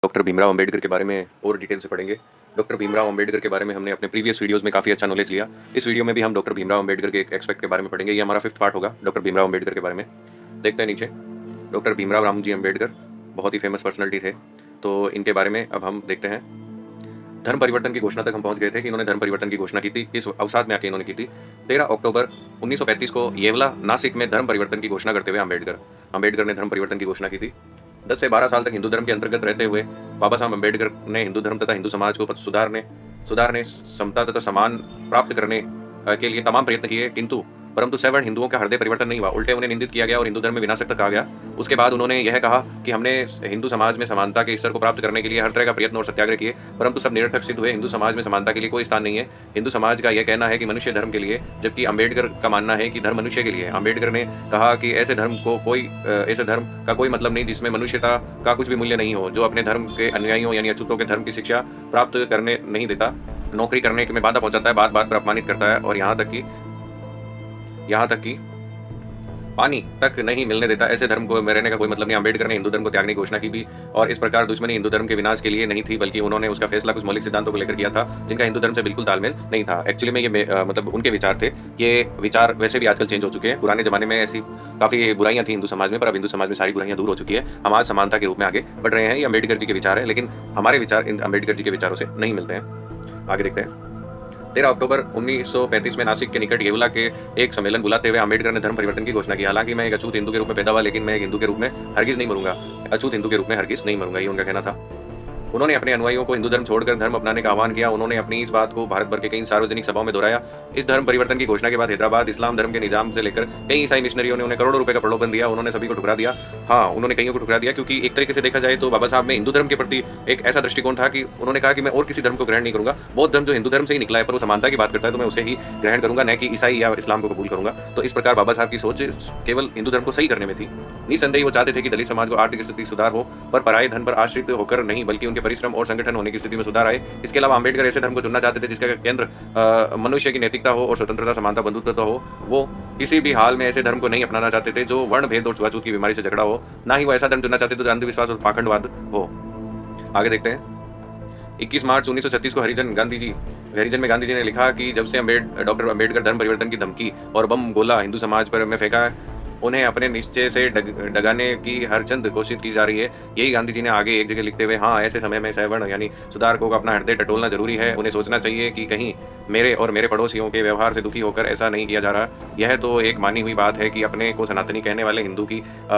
Doctor Bhimrao Ambedkar के बारे में और डिटेल से पढ़ेंगे। डॉक्टर भीमराव अंबेडकर के बारे में हमने अपने प्रीवियस वीडियोस में काफ़ी अच्छा नॉलेज लिया। इस वीडियो में भी हम डॉक्टर भीमराव अंबेडकर के एक एस्पेक्ट के बारे में पढ़ेंगे। ये हमारा 5th पार्ट होगा डॉक्टर भीमराव अंबेडकर के बारे में। देखते हैं नीचे। डॉक्टर भीमराव रामजी अंबेडकर बहुत ही फेमस पर्सनैलिटी थे। तो इनके बारे में अब हम देखते हैं। धर्म परिवर्तन की घोषणा तक हम पहुंच गए थे कि इन्होंने धर्म परिवर्तन की घोषणा की थी। किस अवसाद में आके इन्होंने की थी? 13 अक्टूबर 1935 को येवला, नासिक में धर्म परिवर्तन की घोषणा करते हुए अंबेडकर ने धर्म परिवर्तन की घोषणा की थी। 10 से 12 साल तक हिंदू धर्म के अंतर्गत रहते हुए बाबा साहब अंबेडकर ने हिंदू धर्म तथा हिंदू समाज को सुधारने, समता तथा समान प्राप्त करने के लिए तमाम प्रयत्न किए, परंतु सवर्ण हिंदुओं का हृदय परिवर्तन नहीं हुआ। उल्टे उन्हें निंदित किया गया और हिंदू धर्म में विनाशक तक कहा गया। उसके बाद उन्होंने यह कहा कि हमने हिंदू समाज में समानता के स्तर को प्राप्त करने के लिए हर तरह का प्रयत्न और सत्याग्रह किए, परंतु सब निरर्थक सिद्ध हुए। हिंदू समाज में समानता के लिए कोई स्थान नहीं है। हिंदू समाज का यह कहना है कि मनुष्य धर्म के लिए, जबकि अंबेडकर का मानना है कि धर्म मनुष्य के लिए। अंबेडकर ने कहा कि ऐसे धर्म का कोई मतलब नहीं जिसमें मनुष्यता का कुछ भी मूल्य नहीं हो, जो अपने धर्म के अनुयायियों यानी अछूतों के धर्म की शिक्षा प्राप्त करने नहीं देता, नौकरी करने में बाधा पहुंचाता है, बात बात पर अपमानित करता है और यहाँ तक कि पानी तक नहीं मिलने देता। ऐसे धर्म को में रहने का कोई मतलब नहीं। अंबेडकर ने हिंदू धर्म को त्यागने की घोषणा की भी, और इस प्रकार दुश्मनी हिंदू धर्म के विनाश के लिए नहीं थी, बल्कि उन्होंने उसका फैसला कुछ मौलिक सिद्धांतों को लेकर किया था जिनका हिंदू धर्म से बिल्कुल तालमेल नहीं था। एक्चुअली में ये मतलब उनके विचार थे। ये विचार वैसे भी आजकल चेंज हो चुके हैं। पुराने जमाने में ऐसी काफ़ी बुराइयां थी हिंदू समाज में, पर अब हिंदू समाज में सारी बुराइयां दूर हो चुकी है। हम आज समानता के रूप में आगे बढ़ रहे हैं। ये अंबेडकर जी के विचार है, लेकिन हमारे विचार इन अंबेडकर जी के विचारों से नहीं मिलते हैं। आगे देखते हैं। 13 अक्टूबर 1935 में नासिक के निकट येवला के एक सम्मेलन बुलाते हुए अंबेडकर ने धर्म परिवर्तन की घोषणा की। हालांकि मैं एक अछूत हिंदू के रूप में पैदा हुआ, लेकिन मैं एक हिंदू के रूप में हरगिज नहीं मरूंगा। अछूत हिंदू के रूप में हरगिज नहीं मरूंगा, ये उनका कहना था। उन्होंने अपने अनुयायियों को हिंदू धर्म छोड़कर धर्म अपनाने का आह्वान किया। उन्होंने अपनी इस बात को भारत भर के कई सार्वजनिक सभाओं में दोहराया। इस धर्म परिवर्तन की घोषणा के बाद हैदराबाद इस्लाम धर्म के निजाम से लेकर कई ईसाई मिशनरियों ने उन्हें करोड़ों रुपए का प्रलोभन दिया। उन्होंने सभी को ठुकरा दिया। हाँ, उन्होंने कईयों को ठुकरा दिया, क्योंकि एक तरीके से देखा जाए तो बाबा साहब में हिंदू धर्म के प्रति एक ऐसा दृष्टिकोण था कि उन्होंने कहा कि मैं और किसी धर्म को ग्रहण नहीं करूंगा। बौद्ध धर्म जो हिंदू धर्म से ही निकला है, पर वो समानता की बात करता है, तो मैं उसे ही ग्रहण करूंगा, न कि ईसाई या इस्लाम को कबूल करूंगा। तो इस प्रकार बाबा साहब की सोच केवल हिंदू धर्म को सही करने में थी। निसंदेह वो चाहते थे कि दलित समाज को आर्थिक स्थिति सुधार हो, पर पराये धन पर आश्रित होकर नहीं, बल्कि उनके परिश्रम और संगठन होने की स्थिति में सुधार आए। इसके अलावा अंबेडकर ऐसे धर्म को चुनना चाहते थे जिसका केंद्र मनुष्य की नैतिकता हो और स्वतंत्रता, समानता, बंधुत्व हो। वो किसी भी हाल में ऐसे धर्म को नहीं अपनाना चाहते थे जो वर्ण भेद और छुआछूत की बीमारी से झगड़ा हो। ना ही वो ऐसा धर्म चुनना चाहते थे जो अंधविश्वास और पाखंडवाद हो। आगे देखते हैं। 21 मार्च 1936 को हरिजन में गांधी जी ने लिखा कि जब से डॉक्टर अंबेडकर धर्म परिवर्तन की धमकी और बम गोला हिंदू समाज पर में फेंका है, उन्हें अपने निश्चय से डगाने की हर चंद कोशिश की जा रही है। यही गांधी जी ने आगे एक जगह लिखते हुए, हाँ, ऐसे समय में सवर्ण यानी सुधारकों को अपना हृदय टटोलना जरूरी है। उन्हें सोचना चाहिए कि कहीं मेरे और मेरे पड़ोसियों के व्यवहार से दुखी होकर ऐसा नहीं किया जा रहा। यह तो एक मानी हुई बात है कि अपने को सनातनी कहने वाले हिंदू की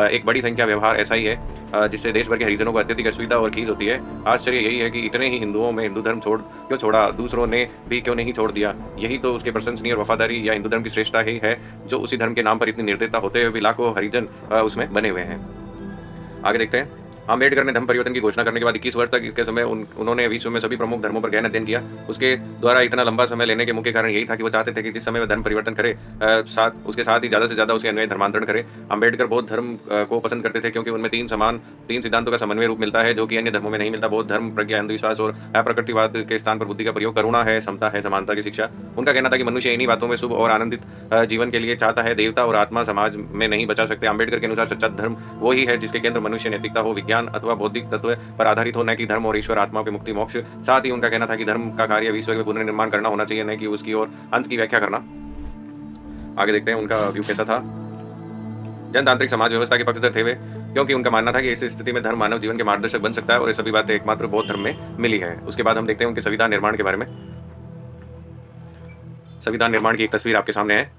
एक बड़ी संख्या व्यवहार ऐसा ही है जिससे देश भर के हरिजनों को अत्यधिक असुविधा और खीज होती है। आश्चर्य यही है कि इतने ही हिंदुओं में हिंदू धर्म क्यों छोड़ा, दूसरों ने भी क्यों नहीं छोड़ दिया। यही तो उसके प्रशंसनीय और वफादारी या हिंदू धर्म की श्रेष्ठता ही है, जो उसी धर्म के नाम पर इतनी निर्दयता होते हुए भी लाखों हरिजन उसमें बने हुए हैं। आगे देखते हैं। अम्बेडकर ने धर्म परिवर्तन की घोषणा करने के बाद 21 वर्ष तक के समय उन्होंने विश्व में सभी प्रमुख धर्मों पर गहन अध्ययन किया। उसके द्वारा इतना लंबा समय लेने के मुख्य कारण यही था कि वो चाहते थे कि जिस समय वह धर्म परिवर्तन करे, उसके साथ ही ज़्यादा से ज़्यादा उसके अनुयायी धर्मांतरण करे। अम्बेडकर बौद्ध धर्म को पसंद करते थे, क्योंकि उनमें तीन सिद्धांतों का समन्वय रूप मिलता है, जो कि अन्य धर्मों में नहीं मिलता। बौद्ध धर्म प्रज्ञा, अंधविश्वास और अप्रकृतिवाद के स्थान पर बुद्धि का प्रयोग, करुणा है, समता है, समानता की शिक्षा। उनका कहना था कि मनुष्य इन्हीं बातों में शुभ और आनंदित जीवन के लिए चाहता है। देवता और आत्मा समाज में नहीं बचा सकते। अम्बेडकर के अनुसार सच्चा धर्म वही है जिसके केंद्र मनुष्य नैतिकता हो, विज्ञान अथवा बौद्धिक तत्व पर आधारित हो, न कि धर्म और ईश्वर, आत्मा के मुक्ति मोक्ष। साथ ही उनका कहना था कि धर्म का कार्य विश्व के पुनर्निर्माण करना होना चाहिए, न कि उसकी और अंत की व्याख्या करना। आगे देखते हैं उनका व्यू कैसा था। जनतांत्रिक समाज व्यवस्था के पक्षधर थे वे, क्योंकि उनका मानना था कि इस स्थिति में धर्म मानव जीवन के मार्गदर्शक बन सकता है, और ये सभी बातें एकमात्र बौद्ध धर्म में मिली है। उसके बाद हम देखते हैं उनके संविधान निर्माण के बारे में। संविधान निर्माण की एक तस्वीर आपके सामने है।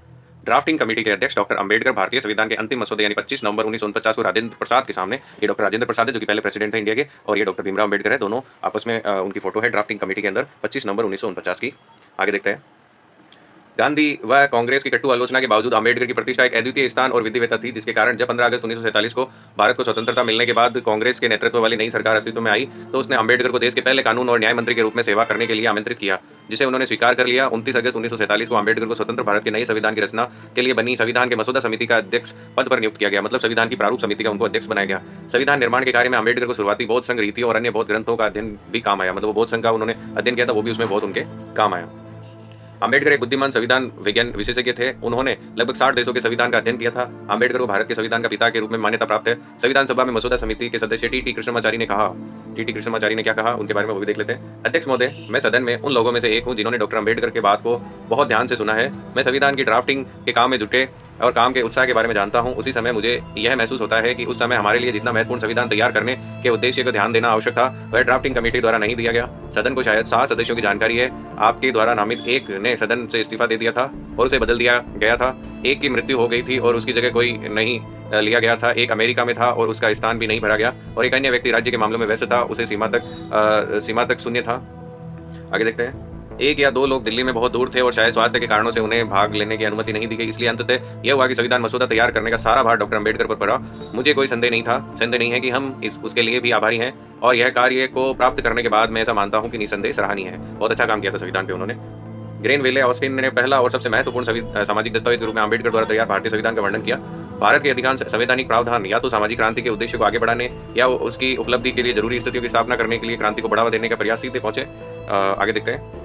ड्राफ्टिंग कमेटी के अध्यक्ष डॉक्टर अंबेडकर भारतीय संविधान के अंतिम मसौदे यानी 25 नवंबर 1949 को राजेंद्र प्रसाद के सामने, ये डॉक्टर राजेंद्र प्रसाद है जो कि पहले प्रेसिडेंट थे इंडिया के, और ये डॉक्टर भीमराव अंबेडकर है, दोनों आपस में उनकी फोटो है ड्राफ्टिंग कमेटी के अंदर 25 नवंबर 1949 की। आगे देखते हैं। गांधी व कांग्रेस की कटु आलोचना के बावजूद अंबेडकर की प्रतिष्ठा एक अद्वितीय स्थान और विधिवता थी, जिसके कारण जब 15 अगस्त 1947 को भारत को स्वतंत्रता मिलने के बाद कांग्रेस के नेतृत्व वाली नई सरकार अस्तित्व में आई, तो उसने अंबेडकर को देश के पहले कानून और न्याय मंत्री के रूप में सेवा करने के लिए आमंत्रित किया, जिसे उन्होंने स्वीकार कर लिया। 29 अगस्त 1947 को अंबेडकर को स्वतंत्र भारत के नए संविधान की रचना के लिए बनी संविधान के मसौदा समिति का अध्यक्ष पद पर नियुक्त किया गया, मतलब संविधान की प्रारूप समिति का उनको अध्यक्ष बनाया गया। संविधान निर्माण के कार्य में अंबेडकर को शुरुआती बौद्ध संघ रीतियों और अन्य बौद्ध ग्रंथों का अध्ययन भी काम आया, मतलब वो बौद्ध संघ का उन्होंने अध्ययन किया था, वो भी उसमें बहुत उनके काम आया। अम्बेडकर एक बुद्धिमान संविधान विज्ञान विशेषज्ञ थे। उन्होंने लगभग 60 देशों के संविधान का अध्ययन किया था। अम्बेडकर को भारत के संविधान का पिता के रूप में मान्यता प्राप्त है। संविधान सभा में मसौदा समिति के सदस्य टी टी कृष्णमाचारी ने क्या कहा, उनके बारे में वो भी देख लेते हैं। अध्यक्ष महोदय, मैं सदन में उन लोगों में से एक हूं जिन्होंने डॉक्टर अम्बेडकर के बात को बहुत ध्यान से सुना है। मैं संविधान की ड्राफ्टिंग के काम में जुटे और काम के उत्साह के बारे में जानता हूं। उसी समय मुझे यह महसूस होता है कि उस समय हमारे लिए जितना महत्वपूर्ण संविधान तैयार करने के उद्देश्य को ध्यान देना आवश्यक था, वह ड्राफ्टिंग कमेटी द्वारा नहीं दिया गया। सदन को शायद 7 सदस्यों की जानकारी है। आपके द्वारा नामित एक ने सदन से इस्तीफा दे दिया था और उसे बदल दिया गया था। एक की मृत्यु हो गई थी और उसकी जगह कोई नहीं लिया गया था। एक अमेरिका में था और उसका स्थान भी नहीं भरा गया, और एक अन्य व्यक्ति राज्य के मामलों में व्यस्त था, उसे सीमा तक शून्य था। आगे देखते हैं। 1 या 2 लोग दिल्ली में बहुत दूर थे और शायद स्वास्थ्य के कारणों से उन्हें भाग लेने की अनुमति नहीं दी गई। इसलिए अंततः यह हुआ कि संविधान मसौदा तैयार करने का सारा भार डॉक्टर अम्बेडकर पर पड़ा। मुझे कोई संदेह नहीं है कि हम उसके लिए भी आभारी हैं, और यह कार्य को प्राप्त करने के बाद मैं ऐसा मानता हूं कि निसंदेह सराहनीय है। बहुत अच्छा काम किया था संविधान पे उन्होंने। ग्रेनवेले ऑस्टिन ने पहला और सबसे महत्वपूर्ण सामाजिक दस्तावेज के रूप में अम्बेडकर द्वारा तैयार भारतीय संविधान का वर्णन किया। भारत के अधिकांश संवैधानिक प्रावधान या तो सामाजिक क्रांति के उद्देश्य को आगे बढ़ाने या उसकी उपलब्धि के लिए जरूरी स्थितियों की स्थापना करने के लिए क्रांति को बढ़ावा देने का प्रयास सीधे पहुंचे। आगे देखते हैं।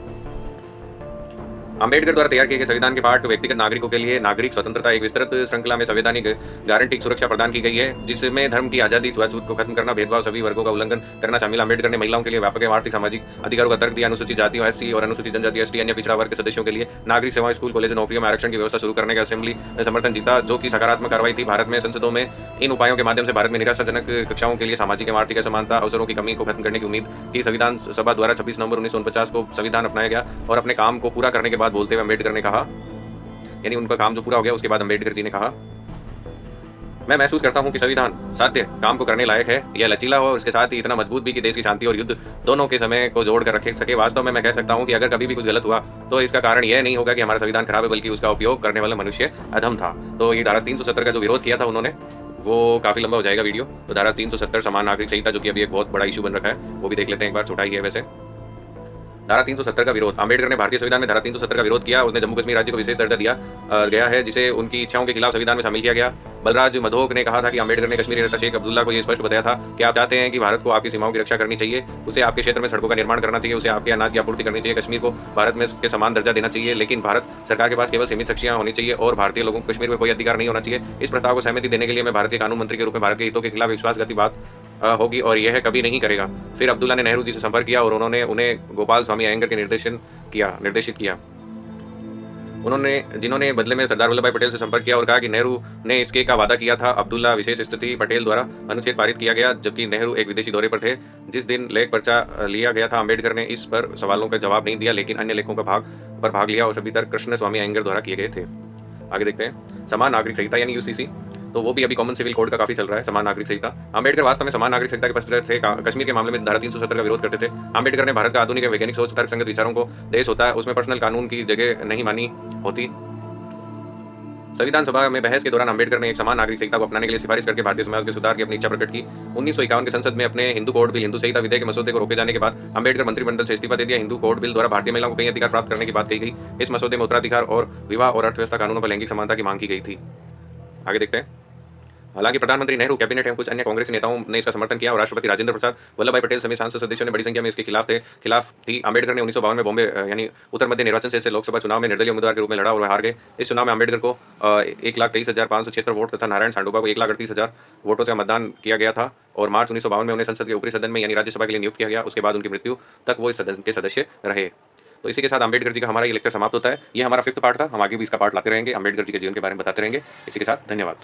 अम्बेडकर द्वारा तैयार किए गए संविधान के पाठ व्यक्तिगत नागरिकों के लिए नागरिक स्वतंत्रता एक विस्तृत श्रृंखला में संवैधानिक गारंटी सुरक्षा प्रदान की गई है, जिसमें धर्म की आजादी, छुआछूत को खत्म करना, भेदभाव, सभी वर्गों का उल्लंघन करना शामिल। अम्बेडकर ने महिलाओं के लिए व्यापक एवं आर्थिक सामाजिक अधिकारों का तर्क दिया। अनुसूचित जातियों, एससी और अनुसूचित जनजाति, एसटी, अन्य पिछड़ा वर्ग के सदस्यों के लिए नागरिक सेवाएं, स्कूल, कॉलेज, नौकरियों में आरक्षण की व्यवस्था शुरू करने का असेंबली में समर्थन जीता, जो कि सकारात्मक कार्रवाई थी। भारत में संसदों में इन उपायों के माध्यम से भारत में निराशाजनक कक्षाओं के लिए सामाजिक एवं आर्थिक असमानता, अवसरों की कमी को खत्म करने की उम्मीद की। संविधान सभा द्वारा 26 नवंबर 1949 को संविधान अपनाया गया और अपने काम को पूरा करने के बाद बोलते हुए अम्बेडकर ने कहा, यानी उनका काम जो पूरा हो गया उसके बाद अम्बेडकर जी ने कहा, मैं महसूस करता हूं कि संविधान साध्य काम को करने लायक है। यह लचीला हो और इसके साथ ही इतना मजबूत भी कि देश की शांति और युद्ध दोनों के समय को जोड़ कर रख सके। वास्तव में मैं कह सकता हूं कि अगर कभी भी कुछ गलत हुआ तो इसका कारण यह नहीं होगा कि हमारा संविधान खराब है, बल्कि उसका उपयोग करने वाला मनुष्य अधम था। तो ये धारा 370 का जो विरोध किया था उन्होंने, वो काफी लंबा हो जाएगा वीडियो। तो धारा 370 समान नागरिक संहिता, जो कि अभी एक बहुत बड़ा इशू बन रखा है, वो भी देख लेते हैं एक बार। छोटा ही है वैसे। धारा 370 का विरोध। अम्बेडकर ने भारतीय संविधान में धारा 370 का विरोध किया। उसने जम्मू कश्मीर राज्य को विशेष दर्जा दिया गया है, जिसे उनकी इच्छाओं के खिलाफ संविधान में शामिल किया गया। बलराज मधोक ने कहा था कि अम्बेडकर ने कश्मीरी नेता शेख अब्दुल्ला को यह स्पष्ट बताया था कि आप चाहते हैं कि भारत को आपकी सीमाओं की रक्षा करनी चाहिए, उसे आपके क्षेत्र में सड़कों का निर्माण करना चाहिए, उसे आपके अनाज की आपूर्ति करनी चाहिए, कश्मीर को भारत में के समान दर्जा देना चाहिए, लेकिन भारत सरकार के पास केवल सीमित शक्तियां होनी चाहिए और भारतीय लोगों को कश्मीर में कोई अधिकार नहीं होना चाहिए। इस प्रस्ताव को सहमति देने के लिए मैं भारतीय कानून मंत्री के रूप में भारत के हितों के खिलाफ विश्वासघाती बात होगी और यह कभी नहीं करेगा। फिर अब्दुल्ला ने नेहरू जी से संपर्क किया और उन्होंने उन्हें गोपाल स्वामी अयंगर के निर्देशित किया। जिन्होंने बदले में सरदार वल्लभ भाई पटेल से संपर्क किया और कहा कि नेहरू ने इसके का वादा किया था। अब्दुल्ला विशेष स्थिति पटेल द्वारा अनुच्छेद पारित किया गया, जबकि नेहरू एक विदेशी दौरे पर थे। जिस दिन लेख पर्चा लिया गया था, अम्बेडकर ने इस पर सवालों का जवाब नहीं दिया, लेकिन अन्य लेखों का भाग लिया और सभी तर्क कृष्ण स्वामी अयंगर द्वारा किए गए थे। आगे देखते हैं। समान नागरिक संहिता यानी यूसीसी, तो वो भी अभी कॉमन सिविल कोड का काफी चल रहा है। समान नागरिक संहिता। अम्बेडकर वास्तव में समान नागरिक संहिता के पक्षधर थे। कश्मीर के मामले में धारा 370 का विरोध करते थे। अम्बेडकर ने भारत का आधुनिक वैज्ञानिक सोच, तर्कसंगत विचारों को देश होता है, उसमें पर्सनल कानून की जगह नहीं मानी होती। संविधान सभा में बहस के दौरान अम्बेडकर ने एक समान नागरिक संहिता को अपनाने के लिए सिफारिश करके भारतीय समाज के सुधार की अपनी इच्छा प्रकट की। 1951 के संसद में अपने हिंदू कोड बिल, हिंदू संहिता विधेयक के मसौदे को रोके जाने के बाद अम्बेडकर मंत्रिमंडल से इस्तीफा दे दिया। हिंदू कोड बिल द्वारा भारतीय महिलाओं को कई अधिकार प्राप्त करने की बात कही गई। इस मसौदे में उत्तराधिकार और विवाह और अर्थव्यवस्था कानूनों पर लैंगिक समानता की मांग की गई थी। आगे देखते हैं। हालांकि प्रधानमंत्री नेहरू, कैबिनेट एवं कुछ अन्य कांग्रेसी नेताओं ने इसका समर्थन किया और राष्ट्रपति राजेंद्र प्रसाद, वल्लभ भाई पटेल समेत सांसद सदस्यों ने बड़ी संख्या में इसके खिलाफ थी। अम्बेडकर ने 1952 में बॉम्बे यानी उत्तर मध्य निर्वाचन क्षेत्र से लोकसभा चुनाव में निर्दलीय उम्मीदवार के रूप में लड़ा और वह हार गए। इस चुनाव में अम्बेडकर को 1,23,576 वोट तथा नारायण साडोबा को 1,38,000 वोटों से मतदान किया गया था और मार्च 1952 में उन्हें संसद के ऊपरी सदन में यानी राज्यसभा के लिए नियुक्त किया गया। उसके बाद उनकी मृत्यु तक वो इस सदन के सदस्य रहे। तो इसी के साथ अम्बेडकर जी का हमारा ये लेक्चर समाप्त होता है। ये हमारा 5th पार्ट था। हम आगे भी इसका पार्ट लाते रहेंगे, अम्बेडकर जी के जीवन के बारे में बताते रहेंगे। इसी के साथ धन्यवाद।